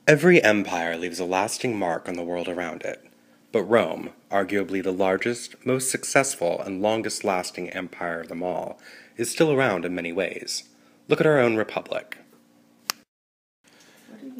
Every empire leaves a lasting mark on the world around it, but Rome, arguably the largest, most successful, and longest-lasting empire of them all, is still around in many ways. Look at our own republic.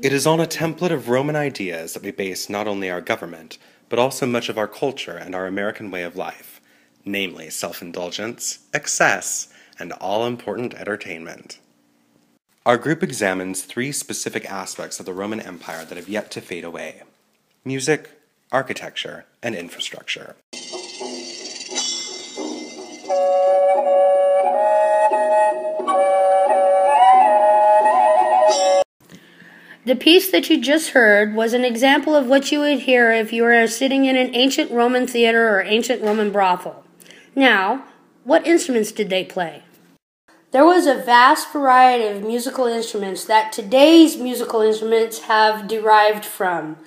It is on a template of Roman ideas that we base not only our government, but also much of our culture and our American way of life, namely self-indulgence, excess, and all-important entertainment. Our group examines 3 specific aspects of the Roman Empire that have yet to fade away: music, architecture, and infrastructure. The piece that you just heard was an example of what you would hear if you were sitting in an ancient Roman theater or ancient Roman brothel. Now, what instruments did they play? There was a vast variety of musical instruments that today's musical instruments have derived from.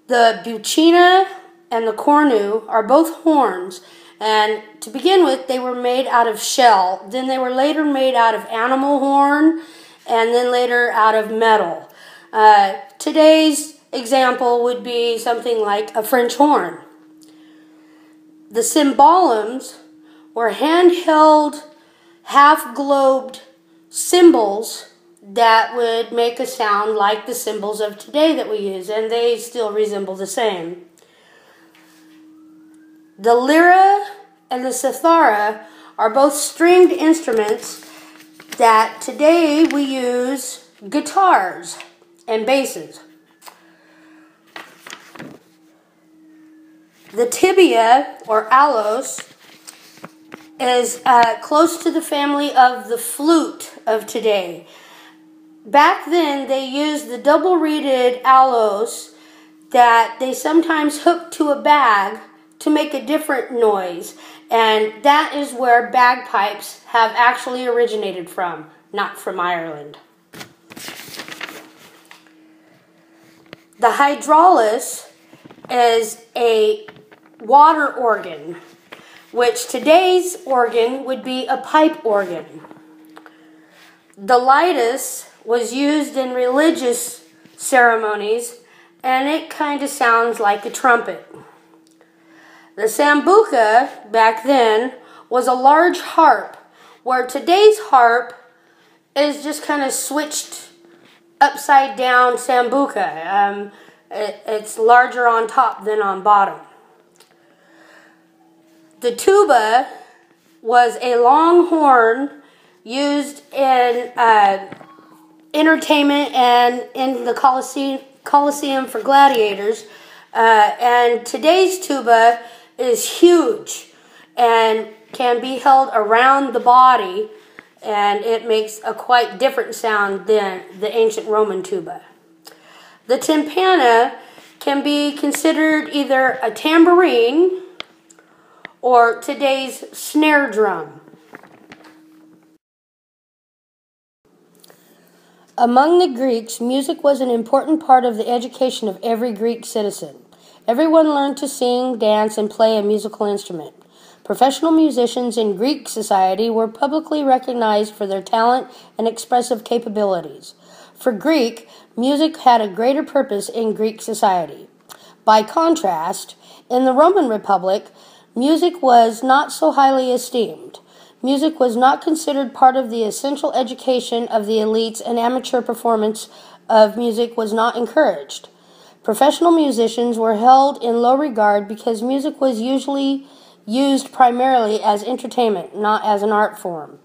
The buccina and the cornu are both horns, and to begin with, they were made out of shell. Then they were later made out of animal horn, and then later out of metal. Today's example would be something like a French horn. The cymbalums were handheld, half-globed cymbals that would make a sound like the cymbals of today that we use, and they still resemble the same. The lyra and the cithara are both stringed instruments that today we use guitars and basses. The tibia, or allos, is close to the family of the flute of today. Back then, they used the double-reeded allos that they sometimes hooked to a bag to make a different noise, and that is where bagpipes have actually originated from, not from Ireland. The hydraulis is a water organ, which today's organ would be a pipe organ. The litus was used in religious ceremonies, and it kind of sounds like a trumpet. The sambuca, back then, was a large harp, where today's harp is just kind of switched upside down sambuca. It's larger on top than on bottom. The tuba was a long horn used in entertainment and in the Colosseum for gladiators. And today's tuba is huge and can be held around the body, and it makes a quite different sound than the ancient Roman tuba. The tympana can be considered either a tambourine or today's snare drum. Among the Greeks, music was an important part of the education of every Greek citizen. Everyone learned to sing, dance, and play a musical instrument. Professional musicians in Greek society were publicly recognized for their talent and expressive capabilities. For Greek, music had a greater purpose in Greek society. By contrast, in the Roman Republic, music was not so highly esteemed. Music was not considered part of the essential education of the elites, and amateur performance of music was not encouraged. Professional musicians were held in low regard because music was usually used primarily as entertainment, not as an art form.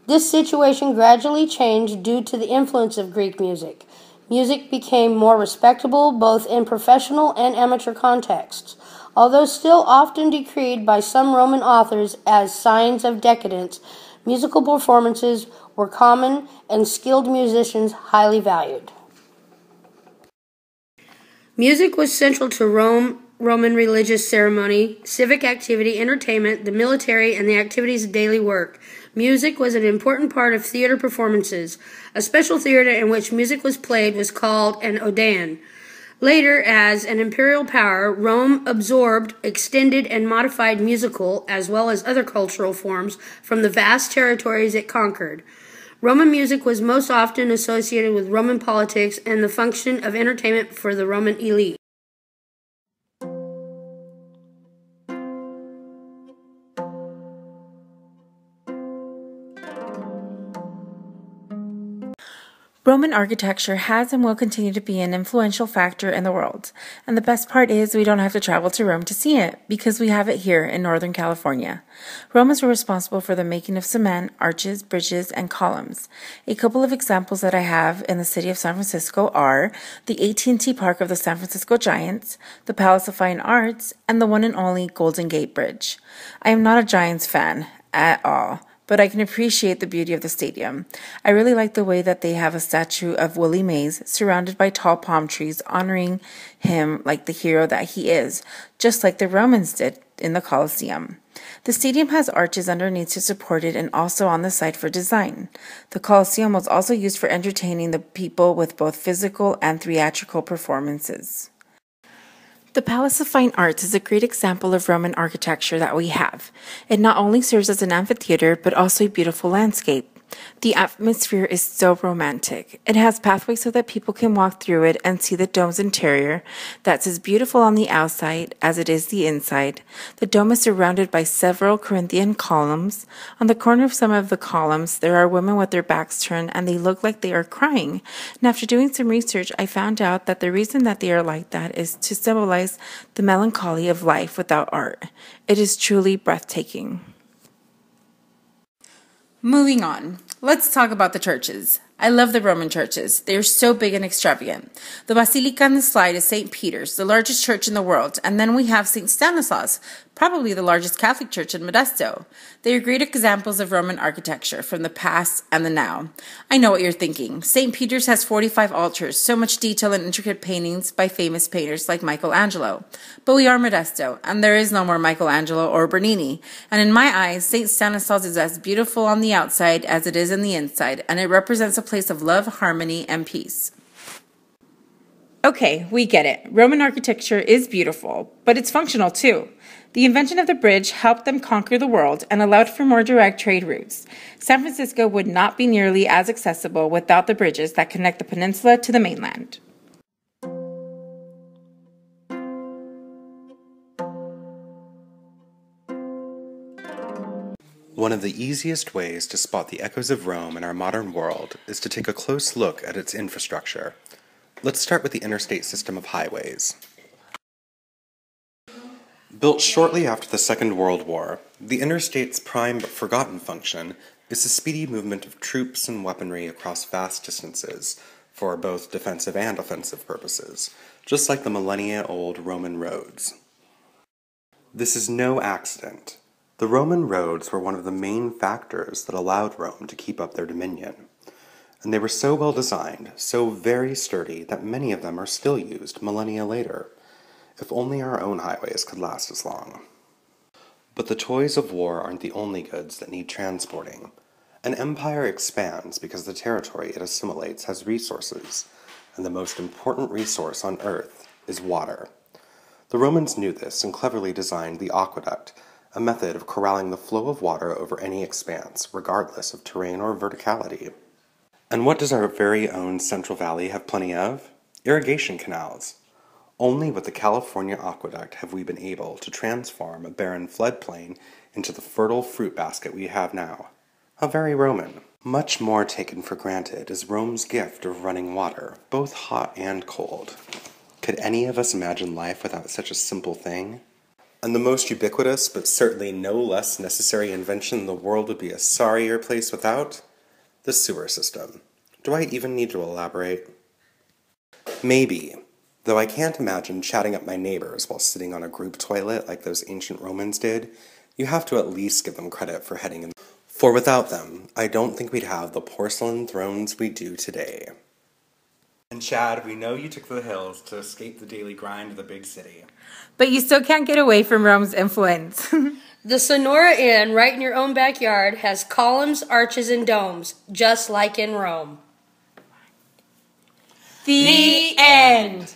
This situation gradually changed due to the influence of Greek music. Music became more respectable both in professional and amateur contexts. Although still often decreed by some Roman authors as signs of decadence, musical performances were common and skilled musicians highly valued. Music was central to Roman religious ceremony, civic activity, entertainment, the military, and the activities of daily work. Music was an important part of theater performances. A special theater in which music was played was called an odeon. Later, as an imperial power, Rome absorbed, extended, and modified musical, as well as other cultural forms, from the vast territories it conquered. Roman music was most often associated with Roman politics and the function of entertainment for the Roman elite. Roman architecture has and will continue to be an influential factor in the world. And the best part is we don't have to travel to Rome to see it because we have it here in Northern California. Romans were responsible for the making of cement, arches, bridges, and columns. A couple of examples that I have in the city of San Francisco are the AT&T Park of the San Francisco Giants, the Palace of Fine Arts, and the one and only Golden Gate Bridge. I am not a Giants fan at all, but I can appreciate the beauty of the stadium. I really like the way that they have a statue of Willie Mays surrounded by tall palm trees honoring him like the hero that he is, just like the Romans did in the Colosseum. The stadium has arches underneath to support it and also on the side for design. The Colosseum was also used for entertaining the people with both physical and theatrical performances. The Palace of Fine Arts is a great example of Roman architecture that we have. It not only serves as an amphitheater, but also a beautiful landscape. The atmosphere is so romantic. It has pathways so that people can walk through it and see the dome's interior that's as beautiful on the outside as it is the inside. The dome is surrounded by several Corinthian columns. On the corner of some of the columns, there are women with their backs turned and they look like they are crying. And after doing some research, I found out that the reason that they are like that is to symbolize the melancholy of life without art. It is truly breathtaking. Moving on, let's talk about the churches. I love the Roman churches. They are so big and extravagant. The Basilica on the slide is St. Peter's, the largest church in the world, and then we have St. Stanislaus, probably the largest Catholic church in Modesto. They are great examples of Roman architecture from the past and the now. I know what you're thinking. St. Peter's has 45 altars, so much detail and intricate paintings by famous painters like Michelangelo. But we are Modesto, and there is no more Michelangelo or Bernini. And in my eyes, St. Stanislaus is as beautiful on the outside as it is in the inside, and it represents a place of love, harmony, and peace. Okay, we get it. Roman architecture is beautiful, but it's functional too. The invention of the bridge helped them conquer the world and allowed for more direct trade routes. San Francisco would not be nearly as accessible without the bridges that connect the peninsula to the mainland. One of the easiest ways to spot the echoes of Rome in our modern world is to take a close look at its infrastructure. Let's start with the interstate system of highways. Built shortly after the Second World War, the interstate's prime but forgotten function is the speedy movement of troops and weaponry across vast distances for both defensive and offensive purposes, just like the millennia-old Roman roads. This is no accident. The Roman roads were one of the main factors that allowed Rome to keep up their dominion. And they were so well designed, so very sturdy, that many of them are still used millennia later. If only our own highways could last as long. But the toys of war aren't the only goods that need transporting. An empire expands because the territory it assimilates has resources, and the most important resource on earth is water. The Romans knew this and cleverly designed the aqueduct, a method of corralling the flow of water over any expanse, regardless of terrain or verticality. And what does our very own Central Valley have plenty of? Irrigation canals. Only with the California aqueduct have we been able to transform a barren floodplain into the fertile fruit basket we have now. How very Roman. Much more taken for granted is Rome's gift of running water, both hot and cold. Could any of us imagine life without such a simple thing? And the most ubiquitous, but certainly no less necessary invention the world would be a sorrier place without? The sewer system. Do I even need to elaborate? Maybe, though I can't imagine chatting up my neighbors while sitting on a group toilet like those ancient Romans did. You have to at least give them credit for heading in. For without them, I don't think we'd have the porcelain thrones we do today. And Chad, we know you took to the hills to escape the daily grind of the big city. But you still can't get away from Rome's influence. The Sonora Inn, right in your own backyard, has columns, arches, and domes, just like in Rome. The end.